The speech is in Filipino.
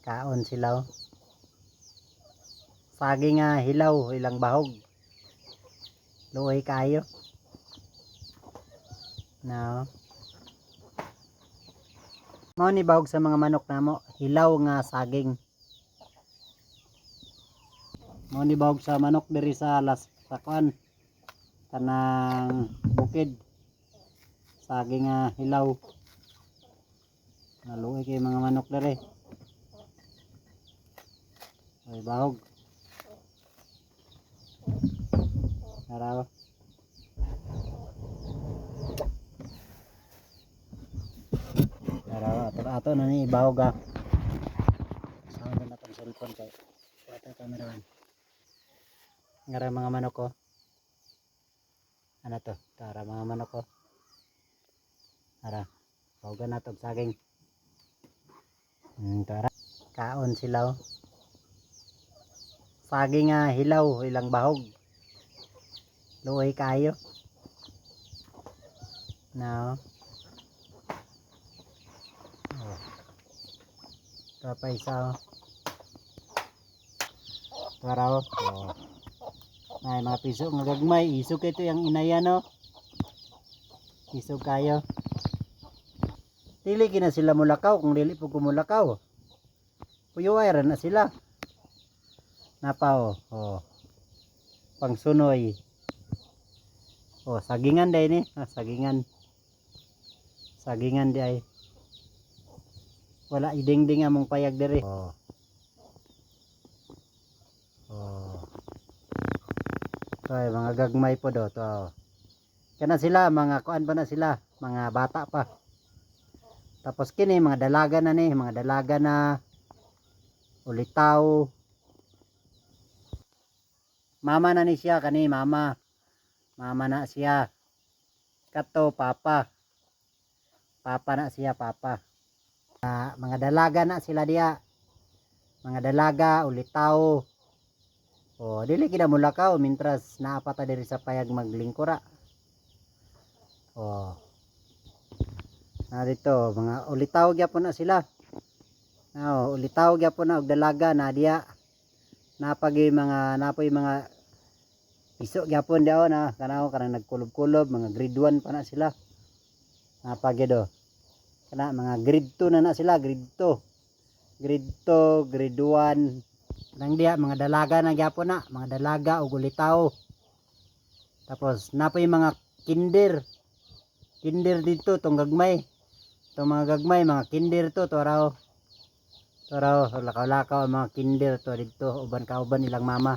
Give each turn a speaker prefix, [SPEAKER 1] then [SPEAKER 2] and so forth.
[SPEAKER 1] Kaon sila oh. Saging nga hilaw, ilang bahog. Luoy kayo. No. Mao ni bahog sa mga manok namo, hilaw nga saging. Mao ni bahog sa manok diri sa kuan kanang bukid. Saging nga hilaw. Naluoy kay mga manok diri. Ay bahog. Araw. Ato na ni bahog ah. Sama na tong cellphone kay wala camera man. Ngara mga manok ko. Ano to? Tara mga manok ko. Tara. Bahogan na tong saging. Tara. Kaon sila oh. Saging nga hilaw, ilang bahog. Luoy kayo. No. Oh. Ito pa isa oh. Tara oh. Oh. Ay mga piso nga gagmay. Isog ito yung inayan oh. Isog kayo. Dili kina sila mulakaw. Kung dili po kumulakaw. Puyuway na sila. Napa oh. Oh. Pangsunoy. Oh, sagingan day ni. Ah, sagingan. Sagingan day. Wala iding-ding among payag diri. Oh. Oh. Ay, mga gagmay po do to. Kana sila mga kuan pa na sila, mga bata pa. Tapos kini mga dalaga na ni, mga dalaga na ulitaw. Mama na ni siya kani, mama. Mama na siya. Kato papa. Papa na siya, papa. Mga dalaga na sila diya. Mga dalaga ulitaw. Oh, dili kita mulakaw mintras naapata diri sa payag maglingkura. Oh. Dito mga ulitaw gyapon na sila. Oh, ulitaw gyapon na og dalaga na diya. Napagi mga napoy mga piso gyapon diaw na kanaw kanang nagkulob-kulob, mga grade 1 pa na sila. Napagi do. Kana mga grade 2 na sila, grade 2. Grade 2, grade 1. Nang diya mga dalaga na gyapon na, mga dalaga ug ulitaw. Tapos napoy mga kinder. Kinder dito tong gagmay. Tong mga gagmay mga kinder to raw. To raw lakaw-lakaw ang mga kinder to dito uban ka uban ilang mama.